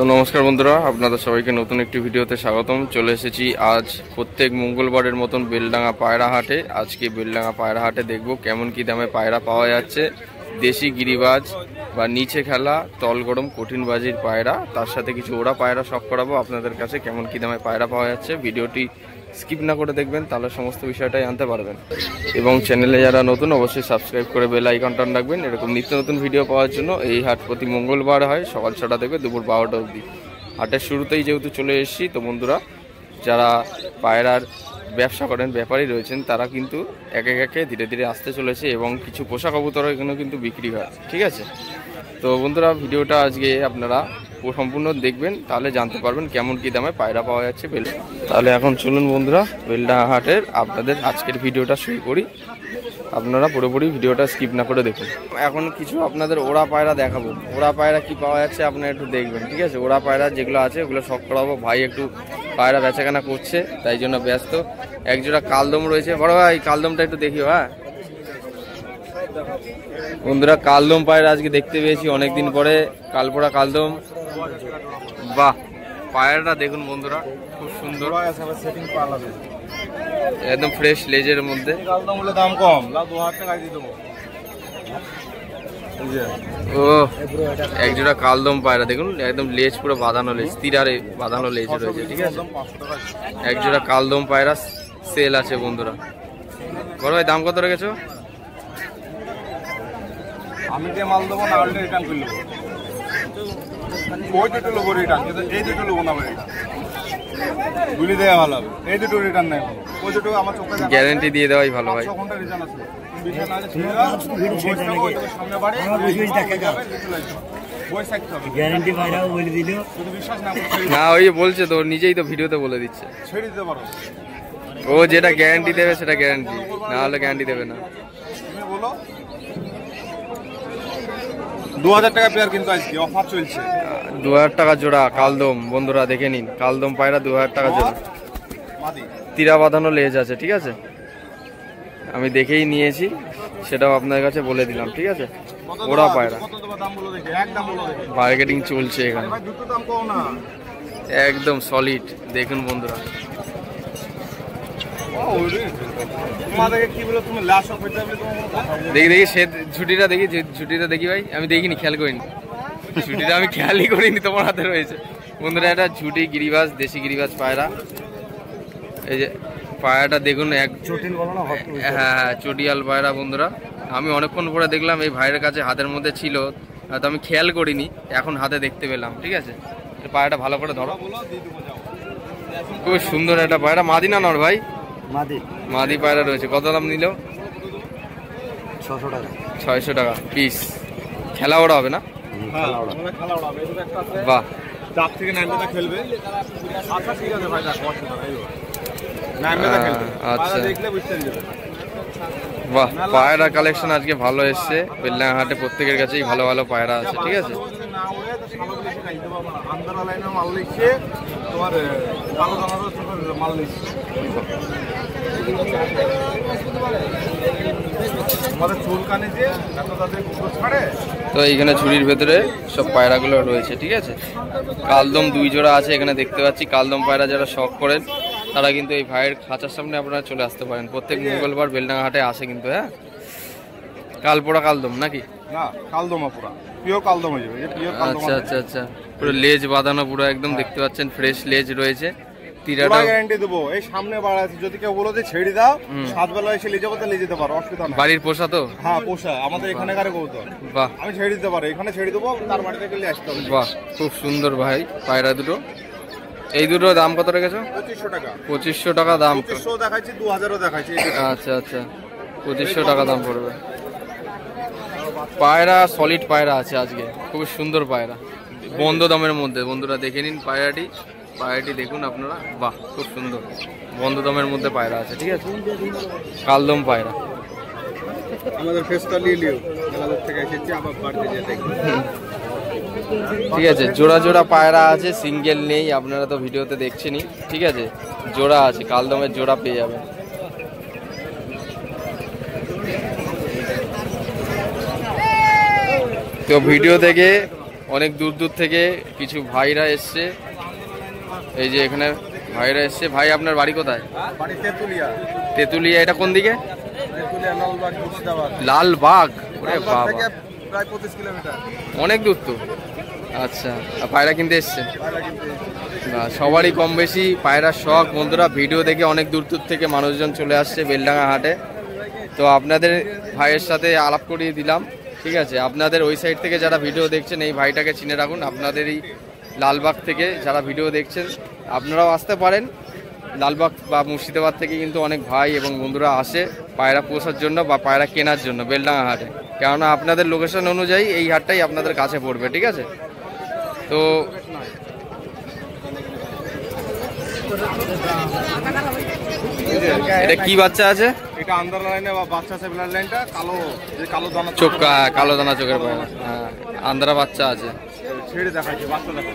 তো নমস্কার বন্ধুরা, আপনাদের সবাইকে নতুন একটি ভিডিওতে স্বাগতম। চলে এসেছি আজ প্রত্যেক মঙ্গলবারের মতন বেলডাঙ্গা পায়রা হাটে। আজকে বেলডাঙ্গা পায়রা হাটে দেখব কেমন কি দামে পায়রা পাওয়া যাচ্ছে। দেশি গিরিবাজ বা নিচে খেলা তল গরম কঠিন বাজির পায়রা, তার সাথে কিছু ওড়া পায়রা শখ করাবো আপনাদের কাছে। কেমন কি দামে পায়রা পাওয়া যাচ্ছে ভিডিওটি স্কিপ না করে দেখবেন, তাহলে সমস্ত বিষয়টাই জানতে পারবেন। এবং চ্যানেলে যারা নতুন অবশ্যই সাবস্ক্রাইব করে বেল আইকনটা রাখবেন এরকম নিত্য নতুন ভিডিও পাওয়ার জন্য। এই হাট প্রতি মঙ্গলবার হয়, সকাল 6টা থেকে দুপুর 12টা অবধি। হাটের শুরুতেই যেহেতু চলে এসেছি, তো বন্ধুরা যারা পায়রার ব্যবসা করেন, ব্যাপারী রয়েছেন, তারা কিন্তু একে একে ধীরে ধীরে আসতে চলেছে এবং কিছু পোষা কবুতর এখানেও কিন্তু বিক্রি হয়। ঠিক আছে, তো বন্ধুরা ভিডিওটা আজকে আপনারা সম্পূর্ণ দেখবেন, তাহলে জানতে পারবেন কেমন কি দামে পায়রা পাওয়া যাচ্ছে বেলডাঙ্গা। তাহলে এখন চলুন বন্ধুরা বেলডাঙ্গা হাটের আপনাদের আজকের ভিডিওটা শুরু করি। আপনারা পুরোপুরি ভিডিওটা স্কিপ না করে দেখুন। এখন কিছু আপনাদের ওড়া পায়রা দেখাবো। ওড়া পায়রা কি পাওয়া যাচ্ছে আপনারা একটু দেখবেন। ঠিক আছে, ওড়া পায়রা যেগুলো আছে ওগুলো শখ করাবো। ভাই একটু পায়রা বেচাকেনা করছে, তাই জন্য ব্যস্ত। একজোড়া কালদম রয়েছে। বড় ভাই কালদমটা একটু দেখিও। হ্যাঁ বন্ধুরা, কালদম পায়রা আজকে দেখতে পেয়েছি অনেকদিন পরে। কালপোড়া কালদম, বাহ পায়রাটা দেখুন বন্ধুরা, খুব সুন্দর, একদম ফ্রেশ লেজের মধ্যে। দাম কম, ও একজোড়া কালদম পায়রা দেখুন, একদম লেজ পুরো বাঁধানো লেজ, তীরারে বাঁধানো লেজ রয়েছে। ঠিক আছে, একজোড়া কালদম পায়রা সেল আছে বন্ধুরা। বড় ভাই দাম কত রেখেছো? আমি যে মাল দেবো না হলে রিটার্ন করে নেবো। ওই দুটো লোক রিটার্ন, কিন্তু এই দুটো লোক না রিটার্ন গুলি দেওয়া ভালো হবে। এই দুটো রিটার্ন নেই, ওই দুটো আমার চোখে গ্যারান্টি দিয়ে দেওয়াই ভালো ভাই। ঘন্টা রিটার্ন আছে। না ওই বলছে তো, নিজেই তো ভিডিওতে বলে দিচ্ছে। ছেড়ে দিতে পারো, ও যেটা গ্যারান্টি দেবে সেটা গ্যারান্টি, না হলে গ্যারান্টি দেবে না। তুমি বলো 2000 টাকা পেয়ার, কিন্তু আজকে অফার চলছে। 2000 টাকা জোড়া কালদম বন্ধুরা, দেখে নিন। কালদম পায়রা 2000 টাকা জোড়া, তীরা বাঁধানো লেজ আছে। ঠিক আছে, আমি দেখেই নিয়েছি, সেটাও আপনার কাছে বলে দিলাম। ঠিক আছে, ওরা পায়রা মার্কেটিং চলছে এখানে, একদম সলিড। দেখুন বন্ধুরা, দেখি দেখি সে ঝুটিটা দেখি, ঝুটিটা দেখি ভাই। আমি দেখিনি, খেয়াল করিনি ঝুটিটা, আমি খেয়ালই করিনি, তোমার হাতে রয়েছে বন্ধুরা। একটা ঝুটি গিরিবাজ, দেশি গিরিবাজ পায়রা। এই যে পায়রাটা দেখুন, এক হ্যাঁ চটিয়াল পায়রা বন্ধুরা। আমি অনেকক্ষণ পরে দেখলাম এই ভাইয়ের কাছে হাতের মধ্যে ছিল, তো আমি খেয়াল করিনি, এখন হাতে দেখতে পেলাম। ঠিক আছে, পায়রাটা ভালো করে ধরো। খুব সুন্দর একটা পায়রা। মাদি না নর ভাই? মাদি পায়রা রয়েছে। কত দাম নিল? 600 টাকা। 600 টাকা পিস। খেলা ওরা হবে না? বাহ, চাপ থেকে নামবেটা খেলবে। আচ্ছা ঠিক আছে ভাই, আচ্ছা বাহ, পায়রা কালেকশন আজকে ভালো এসছে বেলডাঙ্গা হাটে। প্রত্যেকের কাছেই ভালো ভালো পায়রা আছে। ঠিক আছে, তো এইখানে ঝুড়ির ভেতরে সব পায়রাগুলো রয়েছে। ঠিক আছে, কালদম 2 জোড়া আছে এখানে দেখতে পাচ্ছি। কালদম পায়রা যারা শখ করেন তারা কিন্তু এই ভাইয়ের খাঁচার সামনে আপনারা চলে আসতে পারেন। প্রত্যেক মঙ্গলবার বেলডাঙ্গা হাটে আসে কিন্তু। হ্যাঁ, কালপোড়া কালদম নাকি? না, কালদম পুরা পিওর কালদম হয়ে যাবে। আচ্ছা আচ্ছা আচ্ছা, পুরো লেজ বাঁধানো পুরো একদম, দেখতে পাচ্ছেন ফ্রেশ লেজ রয়েছে। তীরাটা গ্যারান্টি দেবো। এই সামনে বাড়া আছে, যদি কেউ বলো যে ছেড়ে দাও, 7 বেলা এসে নিয়ে যাবো, তো নিয়ে যেতে পারো, অসুবিধা নেই। বাড়ির পোষা তো? হ্যাঁ পোষা, আমাদের এখানে কারে কবুতর। বাহ, আমি ছেড়ে দিতে পারি, এখানে ছেড়ে দেবো, তার বাড়ি থেকে নিয়ে আসতে হবে। বাহ, খুব সুন্দর ভাই পায়রা দুটো। এই দুটো দাম কত রেখেছো? 2500 টাকা। 2500 টাকা দাম। 2500 দেখাচ্ছি, 2000ও দেখাচ্ছি। আচ্ছা আচ্ছা, 2500 টাকা দাম পড়বে। পায়রা সলিড পায়রা আছে আজকে, খুব সুন্দর পায়রা, বন্ধ দামের মধ্যে। বন্ধুরা দেখে নিন পায়রাটি, পায়রাটি দেখুন আপনারা। বাহ, খুব সুন্দর, বন্ধ দামের মধ্যে পায়রা আছে। ঠিক আছে, কালদম পায়রা। আমাদের ফেসটা নিয়ে নিও, মেলাদের থেকে এসেছি, আবার বাড়িতে যেতে দেখুন। ঠিক আছে, জোড়া জোড়া পায়রা আছে, সিঙ্গেল নেই। আপনারা তো ভিডিওতে দেখছেনই। ঠিক আছে, জোড়া আছে, কালদমের জোড়া পেয়ে যাবেন। তো ভিডিও থেকে অনেক দূর দূর থেকে কিছু ভাইরা এসছে, এই যে এখানে ভাইরা এসছে। ভাই আপনার বাড়ি কোথায়? তেঁতুলিয়া। এটা কোন দিকে? লালবাগ। ওরে বাবা, প্রায় 25 কিলোমিটার, অনেক দূর তো। আচ্ছা, পায়রা কিনতে এসছেন? সবারই কম বেশি পায়রার শখ বন্ধুরা। ভিডিও দেখে অনেক দূর দূর থেকে মানুষজন চলে আসছে বেলডাঙ্গা হাটে। তো আপনাদের ভাইয়ের সাথে আলাপ করিয়ে দিলাম, ঠিক আছে? আপনাদের ওই সাইড থেকে যারা ভিডিও দেখছেন এই ভাইটাকে চিনে রাখুন। আপনাদের এই লালবাগ থেকে যারা ভিডিও দেখছেন আপনারাও আসতে পারেন। লালবাগ বা মুর্শিদাবাদ থেকে কিন্তু অনেক ভাই এবং বন্ধুরা আসে পায়রা পোষার জন্য বা পায়রা কেনার জন্য বেলডাঙ্গা হাটে, কেননা আপনাদের লোকেশন অনুযায়ী এই হাটটাই আপনাদের কাছে পড়বে, ঠিক আছে? তো এটা কি বাচ্চা আছে? এটা আন্দার লাইনে বা বাচ্চা আছে, ব্লাড লাইনটা কালো, যে কালো দানা চোখ, কালো দানা চোখের পায়রা। হ্যাঁ, আন্দ্রা বাচ্চা আছে। ছেড়ে দেখাচ্ছে বাচ্চা, দেখো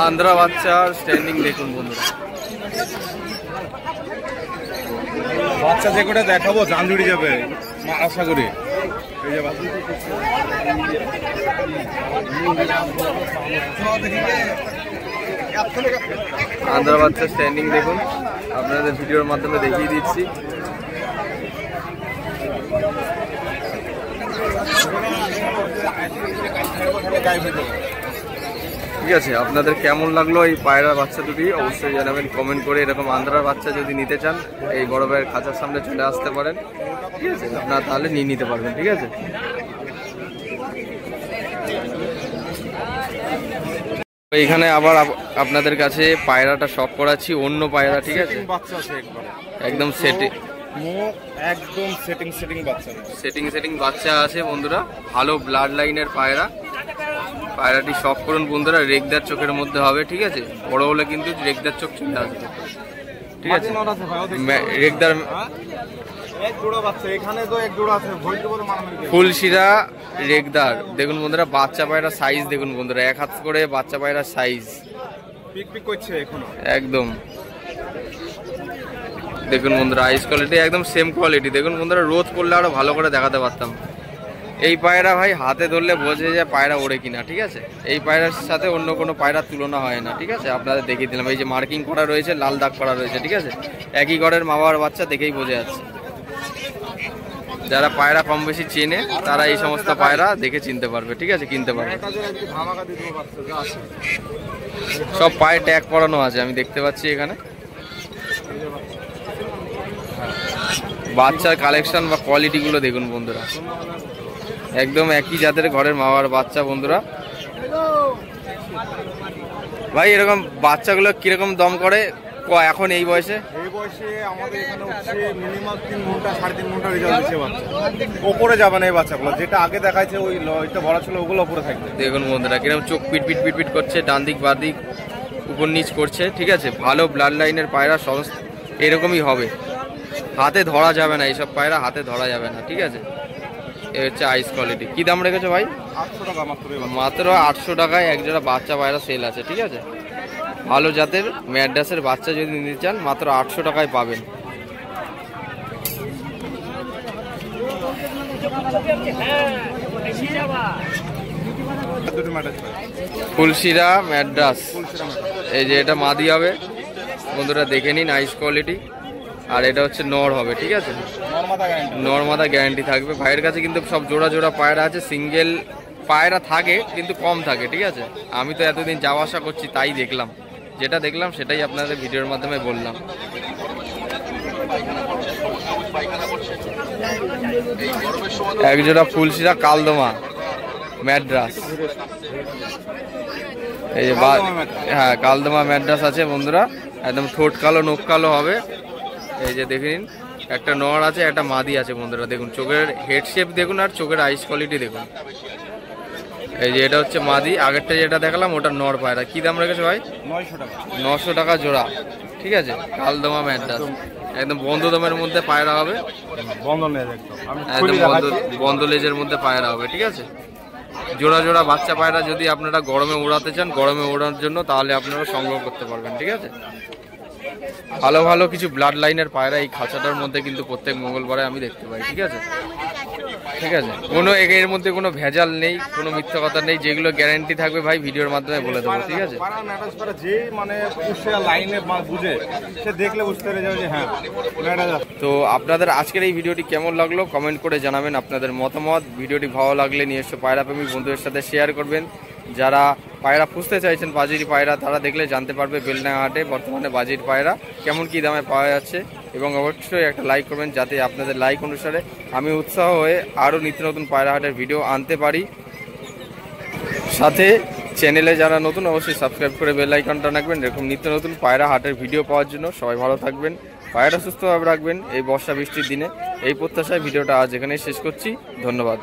আন্দ্রা বাচ্চার স্ট্যান্ডিং দেখুন বন্ধুরা। বাচ্চা যে করে দেখাবো জান জুড়ে যাবে আশা করি। আন্দ্রা বাচ্চার স্ট্যান্ডিং দেখুন, আপনাদের ভিডিওর মাধ্যমে দেখিয়ে দিচ্ছি। ঠিক আছে, আপনাদের কেমন লাগলো এই পায়রার বাচ্চা দুটি অবশ্যই জানাবেন কমেন্ট করে। এরকম আন্দ্রার বাচ্চা যদি নিতে চান এই বড় ভাইয়ের খাঁচার সামনে চলে আসতে পারেন, ঠিক আছে? আপনারা তাহলে নিয়ে নিতে পারবেন, ঠিক আছে? এইখানে আবার আপনাদের কাছে পায়রাটা শখ করাচ্ছি, অন্য পায়রা, ঠিক আছে? একদম সেটিং, একদম সেটিং বাচ্চা, সেটিং বাচ্চা আছে বন্ধুরা। ভালো ব্লাড লাইনের পায়রা। পায়রাটি শখ করুন বন্ধুরা, রেগদার চোখের মধ্যে হবে, ঠিক আছে? বড় হলে কিন্তু রেগদার চোখ চলে আসবে, ঠিক আছে? রেগদার ফুলশিরা রেগদার দেখুন বন্ধুরা। বাচ্চা পায়রা সাইজ দেখুন বন্ধুরা, 1 হাত করে বাচ্চা পায়রার সাইজ একদম দেখুন বন্ধুরা। আইস কোয়ালিটি একদম সেম কোয়ালিটি দেখুন বন্ধুরা। রোদ পড়লে আরো ভালো করে দেখাতে পারতাম। এই পায়রা ভাই হাতে ধরলে বোঝে যায় পায়রা ওড়ে কিনা, ঠিক আছে? এই পায়রার সাথে অন্য কোনো পায়রার তুলনা হয় না, ঠিক আছে? আপনাদের দেখিয়ে দিলাম, এই যে মার্কিং করা রয়েছে, লাল দাগ করা রয়েছে, ঠিক আছে? একই ঘরের মা বাবার বাচ্চা দেখেই বোঝা যাচ্ছে। যারা পায়রা কম বেশি চেনে তারা এই সমস্ত পায়রা দেখে চিনতে পারবে, ঠিক আছে? কিনতে পারবে। সব পায়ে ট্যাগ পরানো আছে, আমি দেখতে পাচ্ছি এখানে। বাচ্চার কালেকশন বা কোয়ালিটি গুলো দেখুন বন্ধুরা, একদম একই জাতের ঘরের মা বাবার বাচ্চা বন্ধুরা। ভাই এরকম বাচ্চাগুলো কিরকম দম করে এখন এই বয়সে? এই বয়সে আমাদের এখানে হচ্ছে মিনিমাম 3 ঘন্টা 3.5 ঘন্টা রেজাল্ট দিচ্ছে বাচ্চা। ওপরে যাবে না এই বাচ্চাগুলো, যেটা আগে দেখাইছে ওই এটা বড় ছিল ওগুলো উপরে থাকবে। দেখুন বন্ধুরা কিরকম চোখ পিট করছে, ডান দিক বাঁ দিক উপর নিচ করছে, ঠিক আছে? ভালো ব্লাড লাইনের পায়রা সমস্ত এরকমই হবে। হাতে ধরা যাবে না এইসব পায়রা, হাতে ধরা যাবে না, ঠিক আছে? এই হচ্ছে আইস কোয়ালিটি। কি দাম রেখেছো ভাই? 800 টাকা মাত্র 800 টাকায় একজোড়া বাচ্চা পায়রা সেল আছে, ঠিক আছে? ভালো জাতের ম্যাড্রাসের বাচ্চা যদি নিতে চান মাত্র 800 টাকায় পাবেন। ফুলশিরা ম্যাড্রাস, এই যে এটা মাদি হবে বন্ধুরা, দেখে নিন আইস কোয়ালিটি। আর এটা হচ্ছে নর হবে, ঠিক আছে? নরমাদা গ্যারান্টি থাকবে। ভাইয়ের কাছে কিন্তু সব জোড়া জোড়া পায়রা আছে, সিঙ্গেল পায়রা থাকে কিন্তু কম থাকে, ঠিক আছে? আমি তো এতদিন যাওয়া আসা করছি তাই দেখলাম, যেটা দেখলাম সেটাই আপনাদের ভিডিওর মাধ্যমে বললাম। একজোড়া ফুলশিরা কালদমা ম্যাড্রাস, এই যে হ্যাঁ কালদমা ম্যাড্রাস আছে বন্ধুরা। একদম ঠোঁট কালো নোখ কালো হবে। এই যে দেখে নিন, একটা নর আছে একটা মাদি আছে বন্ধুরা। দেখুন চোখের হেড শেপ দেখুন আর চোখের আইস কোয়ালিটি দেখুন। এই যে এটা হচ্ছে মাদি, আগেরটা যেটা দেখালাম ওটা নর পায়রা। কি দাম রেখেছে ভাই? 900 টাকা জোড়া, ঠিক আছে? কালদমা ম্যাড্রাস একদম বন্ধ দমের মধ্যে পায়রা হবে, একদম বন্ধ লেজের মধ্যে পায়রা হবে, ঠিক আছে? জোড়া জোড়া বাচ্চা পায়রা যদি আপনারা গরমে ওড়াতে চান, গরমে ওড়ানোর জন্য, তাহলে আপনারা সংগ্রহ করতে পারবেন, ঠিক আছে? ভালো ভালো কিছু ব্লাড লাইনের পায়রা এই খাঁচাটার মধ্যে কিন্তু প্রত্যেক মঙ্গলবারে আমি দেখতে পাই, ঠিক আছে? ঠিক আছে, কোনো এর মধ্যে কোনো ভেজাল নেই, কোনো মিথ্যা কথা নেই, যেগুলো গ্যারান্টি থাকবে ভাই ভিডিওর মাধ্যমে বলে দেবো। ঠিক আছে, পায়রা ম্যাটাজ পায়রা যেই মানে পুষে লাইনে বুঝে সে দেখলে বুঝতে পেরে যাবে যে হ্যাঁ ম্যাটাজ। তো আপনাদের আজকের এই ভিডিওটি কেমন লাগলো কমেন্ট করে জানাবেন আপনাদের মতামত। ভিডিওটি ভালো লাগলে নিজস্ব পায়রা প্রেমী বন্ধুদের সাথে শেয়ার করবেন। যারা পায়রা পুষতে চাইছেন বাজির পায়রা, তারা দেখলে জানতে পারবে বেলডাঙ্গা হাটে বর্তমানে বাজির পায়রা কেমন কি দামে পাওয়া যাচ্ছে। এবং অবশ্যই একটা লাইক করবেন, যাতে আপনাদের লাইক অনুসারে আমি উৎসাহ হয়ে আরও নিত্য নতুন পায়রা হাটের ভিডিও আনতে পারি। সাথে চ্যানেলে যারা নতুন অবশ্যই সাবস্ক্রাইব করে বেল আইকনটা রাখবেন এরকম নিত্য নতুন পায়রা হাটের ভিডিও পাওয়ার জন্য। সবাই ভালো থাকবেন, পায়রা সুস্থভাবে রাখবেন এই বর্ষা বৃষ্টির দিনে। এই প্রত্যাশায় ভিডিওটা আজ এখানেই শেষ করছি। ধন্যবাদ।